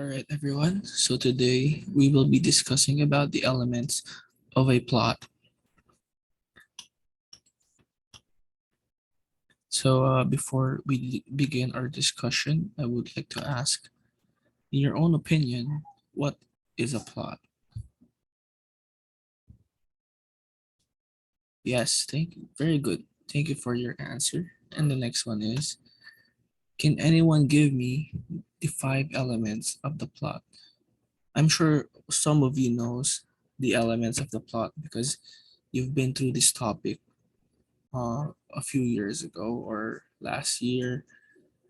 All right, everyone. So today we will be discussing about the elements of a plot. So before we begin our discussion, I would like to ask, in your own opinion, what is a plot? Yes, thank you. Very good. Thank you for your answer. And the next one is, can anyone give me the five elements of the plot? I'm sure some of you knows the elements of the plot because you've been through this topic a few years ago or last year,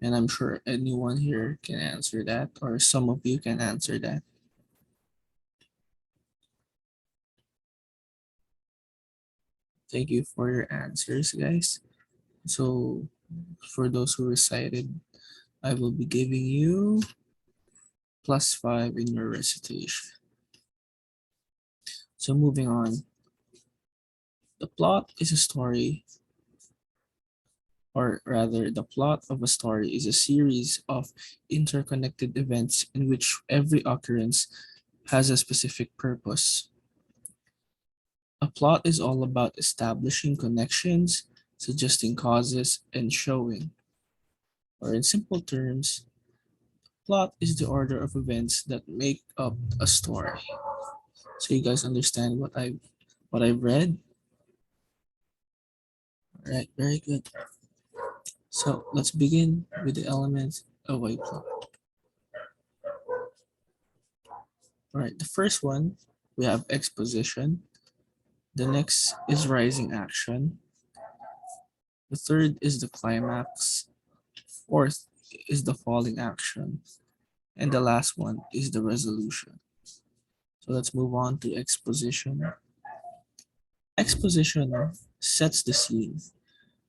and I'm sure anyone here can answer that, or some of you can answer that. Thank you for your answers, guys. So, for those who recited, I will be giving you +5 in your recitation. So, moving on, the plot is a story, or rather, the plot of a story is a series of interconnected events in which every occurrence has a specific purpose. A plot is all about establishing connections, suggesting causes, and showing. Or in simple terms, plot is the order of events that make up a story. So you guys understand what I've read? All right, very good. So let's begin with the elements of a plot. All right, the first one, we have exposition. The next is rising action. The third is the climax. Fourth is the falling action. And the last one is the resolution. So let's move on to exposition. Exposition sets the scene.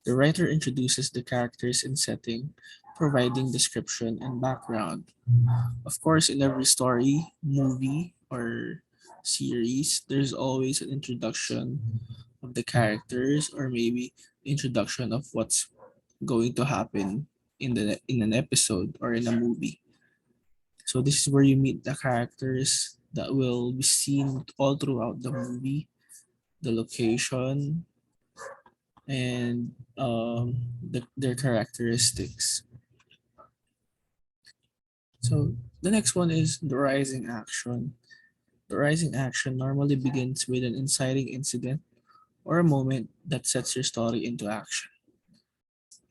The writer introduces the characters and setting, providing description and background. Of course, in every story, movie, or series, there's always an introduction of the characters, or maybe introduction of what's going to happen in an episode or in a movie. So this is where you meet the characters that will be seen all throughout the movie, the location, and their characteristics. So the next one is the rising action. The rising action normally begins with an inciting incident or a moment that sets your story into action.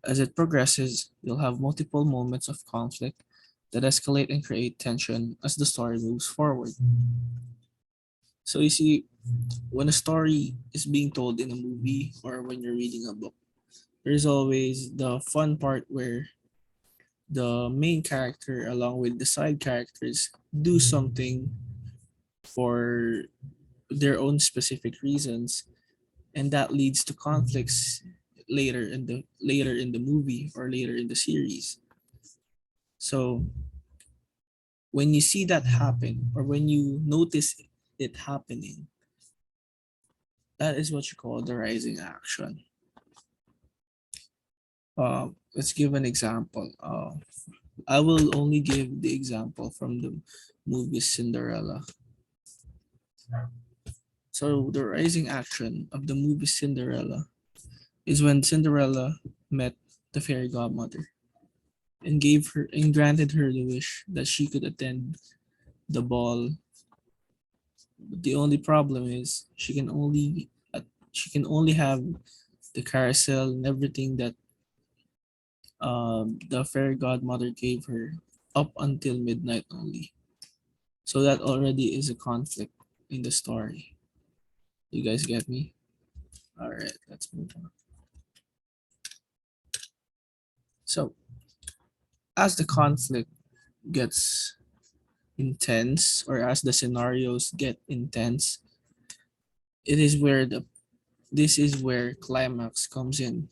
As it progresses, you'll have multiple moments of conflict that escalate and create tension as the story moves forward. So you see, when a story is being told in a movie or when you're reading a book, there's always the fun part where the main character along with the side characters do something for their own specific reasons, and that leads to conflicts later in the movie or later in the series. So when you see that happen or when you notice it happening, that is what you call the rising action. Let's give an example. I will only give the example from the movie Cinderella. So the rising action of the movie Cinderella is when Cinderella met the fairy godmother and gave her and granted her the wish that she could attend the ball. But the only problem is she can only have the carousel and everything that the fairy godmother gave her up until midnight only. So that already is a conflict in the story. You guys get me? All right, let's move on. So, as the conflict gets intense or as the scenarios get intense, it is where the this is where climax comes in.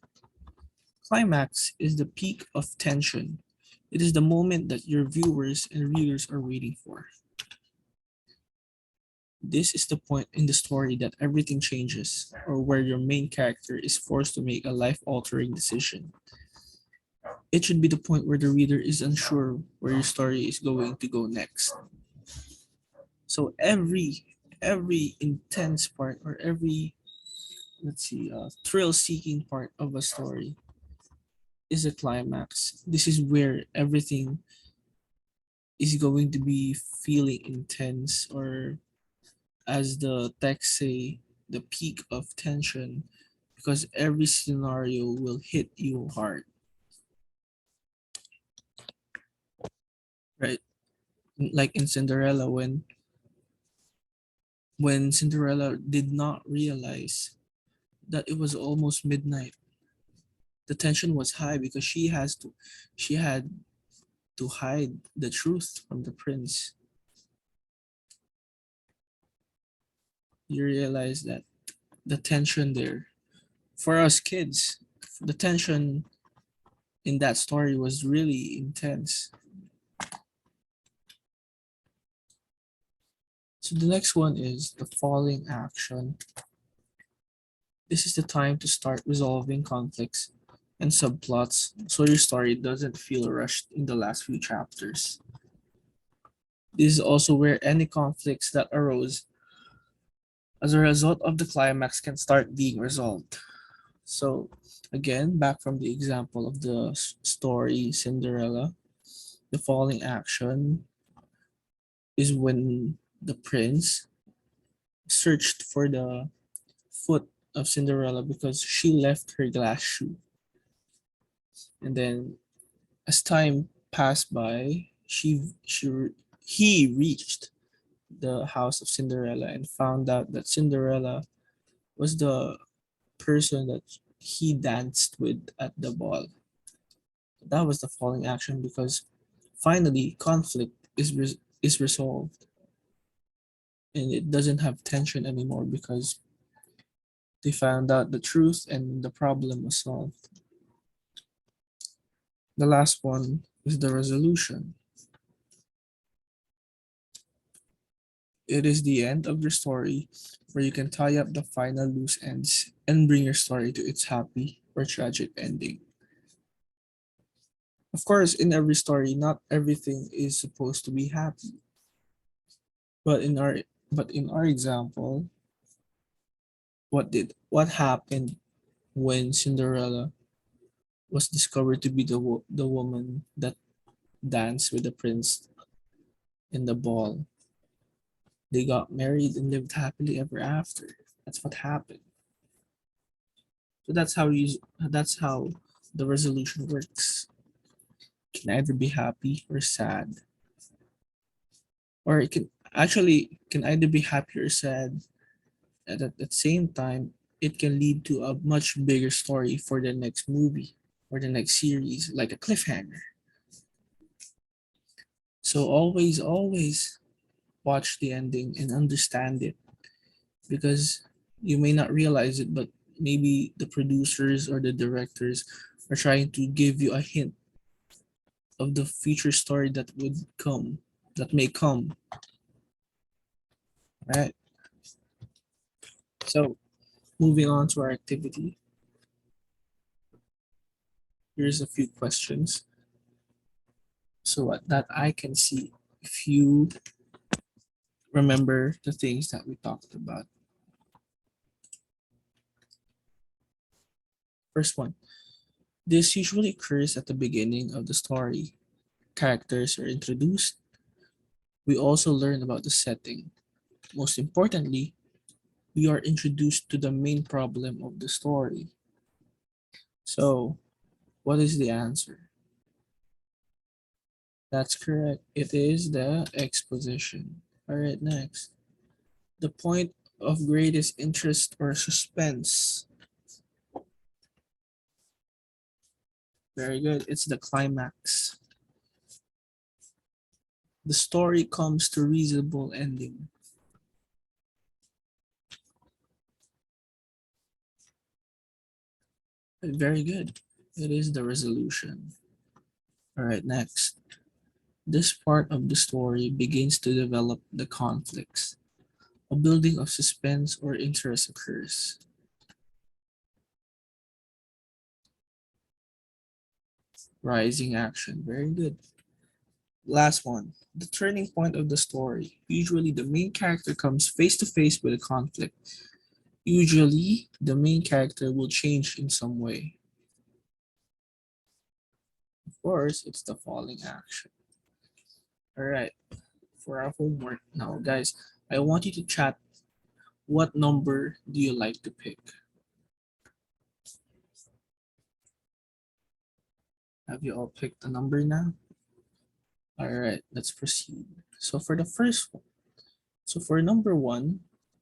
Climax is the peak of tension. It is the moment that your viewers and readers are waiting for. This is the point in the story that everything changes, or where your main character is forced to make a life altering decision. It should be the point where the reader is unsure where your story is going to go next. So every intense part or every, let's see, thrill-seeking part of a story is a climax. This is where everything is going to be feeling intense, or as the text say, the peak of tension, because every scenario will hit you hard, right? Like in Cinderella, when Cinderella did not realize that it was almost midnight. The tension was high because she had to hide the truth from the prince. You realize that the tension there, for us kids, the tension in that story was really intense. So the next one is the falling action. This is the time to start resolving conflicts and subplots so your story doesn't feel rushed in the last few chapters. This is also where any conflicts that arose as a result of the climax can start being resolved. So, again, back from the example of the story Cinderella, the falling action is when the prince searched for the foot of Cinderella because she left her glass shoe. And then, as time passed by, he reached the house of Cinderella and found out that Cinderella was the person that he danced with at the ball. That was the falling action because finally conflict is resolved and it doesn't have tension anymore because they found out the truth and the problem was solved. The last one is the resolution. It is the end of your story where you can tie up the final loose ends and bring your story to its happy or tragic ending. Of course, in every story, not everything is supposed to be happy. But in our but in our example, what happened when Cinderella was discovered to be the woman that danced with the prince in the ball? They got married and lived happily ever after. That's what happened. So that's how the resolution works. It can either be happy or sad, or it can either be happy or sad. And at the same time, it can lead to a much bigger story for the next movie or the next series, like a cliffhanger. So always watch the ending and understand it because you may not realize it, but maybe the producers or the directors are trying to give you a hint of the future story that may come, right? So moving on to our activity, here's a few questions so that I can see if you remember the things that we talked about. First one, this usually occurs at the beginning of the story. Characters are introduced. We also learn about the setting. Most importantly, we are introduced to the main problem of the story. So, what is the answer? That's correct. It is the exposition. All right, next. The point of greatest interest or suspense. Very good. It's the climax. The story comes to reasonable ending. Very good. It is the resolution. All right, next. This part of the story begins to develop the conflicts. A building of suspense or interest occurs. Rising action. Very good. Last one. The turning point of the story. Usually the main character comes face to face with a conflict. Usually the main character will change in some way. Of course, it's the falling action. Alright, for our homework now, guys, I want you to chat what number do you like to pick? Have you all picked a number now? Alright, let's proceed. So for the first one, so for number one,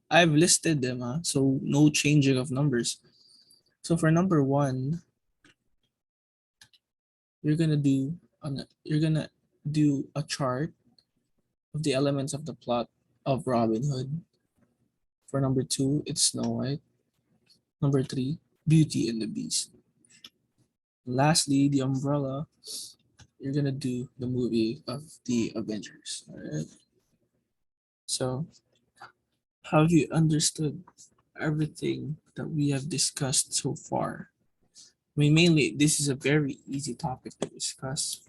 I've listed them, so no changing of numbers. So for number one, you're gonna do a chart of the elements of the plot of Robin Hood. For number two, it's Snow White. Number three, Beauty and the Beast. Lastly, the umbrella, you're gonna do the movie of the Avengers. All right. So, have you understood everything that we have discussed so far? I mean, mainly, this is a very easy topic to discuss.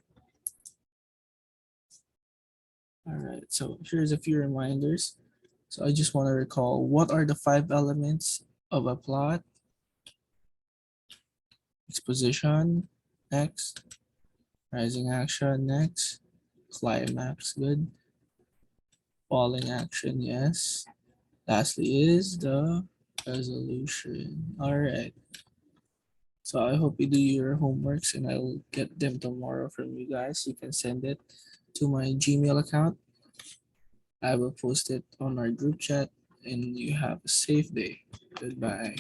All right. So, here's a few reminders. So, I just want to recall what are the five elements of a plot? Exposition, next. Rising action, next. Climax, good. Falling action, yes. Lastly is the resolution. All right. So I hope you do your homeworks and I'll get them tomorrow from you guys. You can send it to my Gmail account. I will post it on our group chat and you have a safe day. Goodbye.